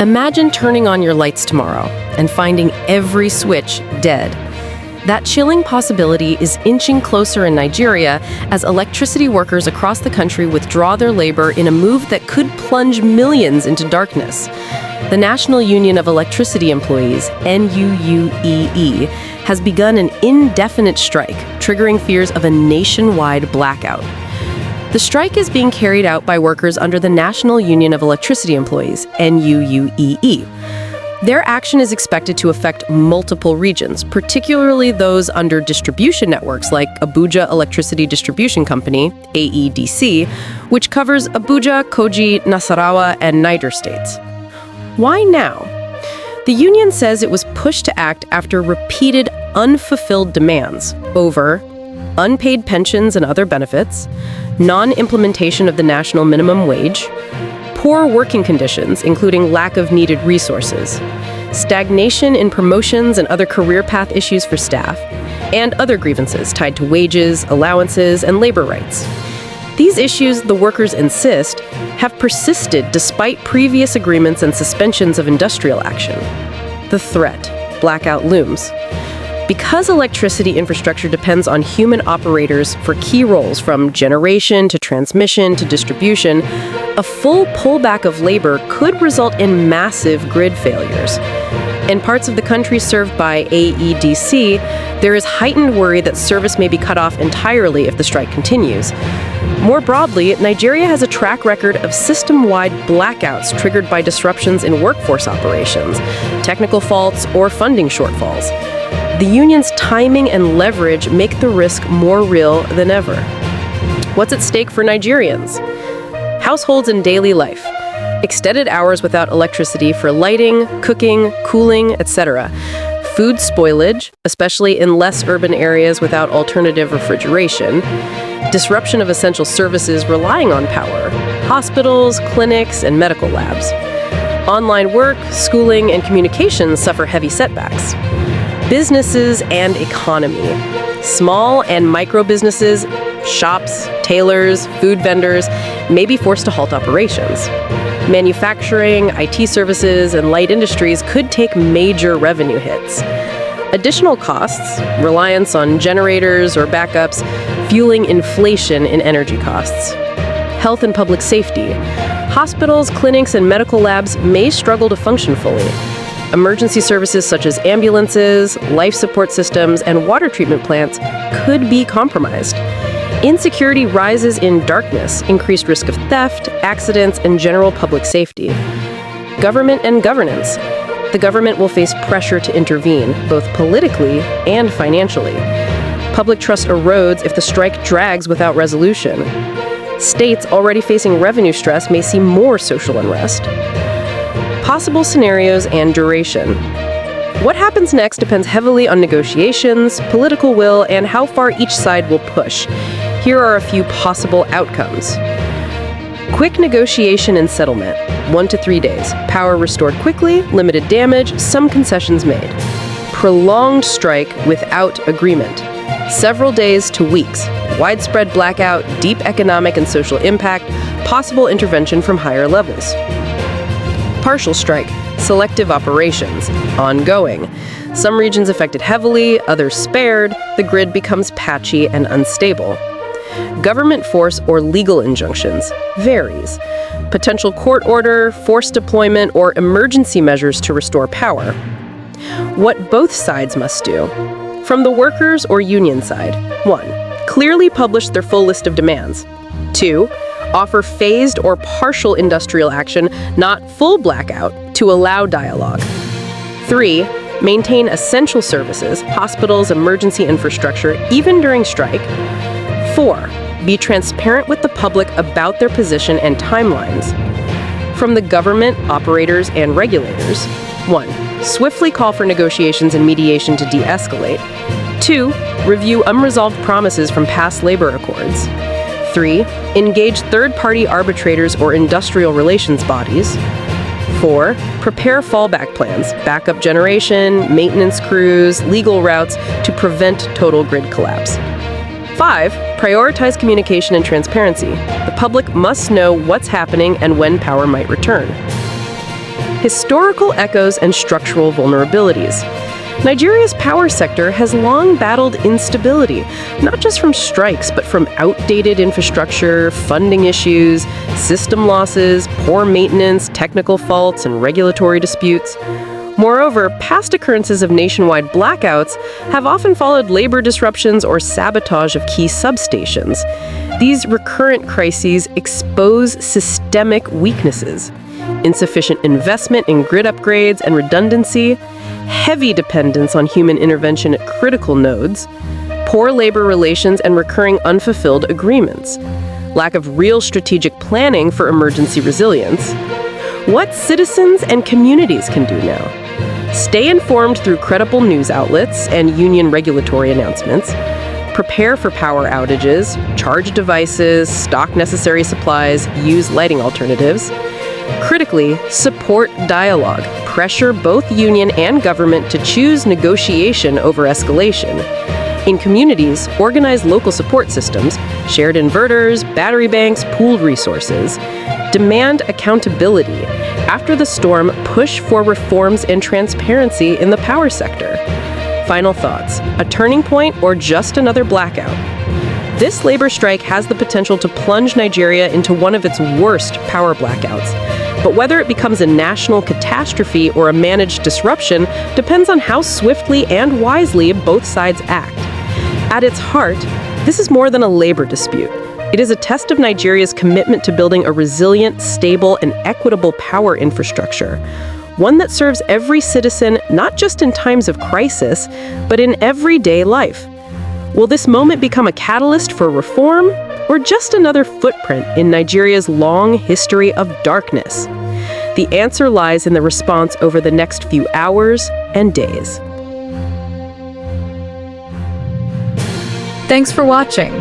Imagine turning on your lights tomorrow and finding every switch dead. That chilling possibility is inching closer in Nigeria as electricity workers across the country withdraw their labor in a move that could plunge millions into darkness. The National Union of Electricity Employees, NUEE, has begun an indefinite strike, triggering fears of a nationwide blackout. The strike is being carried out by workers under the National Union of Electricity Employees, NUEE. Their action is expected to affect multiple regions, particularly those under distribution networks like Abuja Electricity Distribution Company, AEDC, which covers Abuja, Kogi, Nasarawa, and Niger states. Why now? The union says it was pushed to act after repeated unfulfilled demands over unpaid pensions and other benefits, non-implementation of the national minimum wage, poor working conditions, including lack of needed resources, stagnation in promotions and other career path issues for staff, and other grievances tied to wages, allowances, and labor rights. These issues, the workers insist, have persisted despite previous agreements and suspensions of industrial action. The threat: blackout looms. Because electricity infrastructure depends on human operators for key roles from generation to transmission to distribution, a full pullback of labor could result in massive grid failures. In parts of the country served by AEDC, there is heightened worry that service may be cut off entirely if the strike continues. More broadly, Nigeria has a track record of system-wide blackouts triggered by disruptions in workforce operations, technical faults, or funding shortfalls. The union's timing and leverage make the risk more real than ever. What's at stake for Nigerians? Households and daily life. Extended hours without electricity for lighting, cooking, cooling, etc. Food spoilage, especially in less urban areas without alternative refrigeration. Disruption of essential services relying on power. Hospitals, clinics, and medical labs. Online work, schooling, and communications suffer heavy setbacks. Businesses and economy. Small and micro businesses, shops, tailors, food vendors may be forced to halt operations. Manufacturing, IT services, and light industries could take major revenue hits. Additional costs, reliance on generators or backups, fueling inflation in energy costs. Health and public safety. Hospitals, clinics, and medical labs may struggle to function fully. Emergency services such as ambulances, life support systems, and water treatment plants could be compromised. Insecurity rises in darkness, increased risk of theft, accidents, and general public safety. Government and governance. The government will face pressure to intervene, both politically and financially. Public trust erodes if the strike drags without resolution. States already facing revenue stress may see more social unrest. Possible scenarios and duration. What happens next depends heavily on negotiations, political will, and how far each side will push. Here are a few possible outcomes. Quick negotiation and settlement, 1 to 3 days. Power restored quickly, limited damage, some concessions made. Prolonged strike without agreement, several days to weeks. Widespread blackout, deep economic and social impact, possible intervention from higher levels. Partial strike, selective operations, ongoing. Some regions affected heavily, others spared. The grid becomes patchy and unstable. Government force or legal injunctions, varies. Potential court order, forced deployment, or emergency measures to restore power. What both sides must do. From the workers or union side, 1. Clearly publish their full list of demands. 2. Offer phased or partial industrial action, not full blackout, to allow dialogue. 3. Maintain essential services, hospitals, emergency infrastructure, even during strike. 4. Be transparent with the public about their position and timelines. From the government, operators, and regulators, 1. Swiftly call for negotiations and mediation to de-escalate. 2. Review unresolved promises from past labor accords. 3. Engage third-party arbitrators or industrial relations bodies. 4. Prepare fallback plans, backup generation, maintenance crews, legal routes to prevent total grid collapse. 5. Prioritize communication and transparency. The public must know what's happening and when power might return. historical echoes, and structural vulnerabilities. Nigeria's power sector has long battled instability, not just from strikes, but from outdated infrastructure, funding issues, system losses, poor maintenance, technical faults, and regulatory disputes. Moreover, past occurrences of nationwide blackouts have often followed labor disruptions or sabotage of key substations. These recurrent crises expose systemic weaknesses: insufficient investment in grid upgrades and redundancy, heavy dependence on human intervention at critical nodes, poor labor relations and recurring unfulfilled agreements, lack of real strategic planning for emergency resilience. What citizens and communities can do now? Stay informed through credible news outlets and union regulatory announcements. Prepare for power outages, charge devices, stock necessary supplies, use lighting alternatives. Critically, support dialogue. Pressure both union and government to choose negotiation over escalation. In communities, organize local support systems, shared inverters, battery banks, pooled resources. Demand accountability. After the storm, push for reforms and transparency in the power sector. Final thoughts: a turning point or just another blackout? This labor strike has the potential to plunge Nigeria into one of its worst power blackouts. But whether it becomes a national catastrophe or a managed disruption depends on how swiftly and wisely both sides act. At its heart, this is more than a labor dispute. It is a test of Nigeria's commitment to building a resilient, stable, and equitable power infrastructure, one that serves every citizen not just in times of crisis, but in everyday life. Will this moment become a catalyst for reform, or just another footprint in Nigeria's long history of darkness? The answer lies in the response over the next few hours and days. Thanks for watching.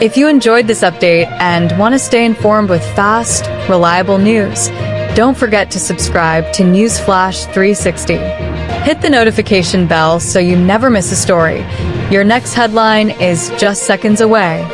If you enjoyed this update and want to stay informed with fast, reliable news, don't forget to subscribe to Newsflash 360. Hit the notification bell so you never miss a story. Your next headline is just seconds away.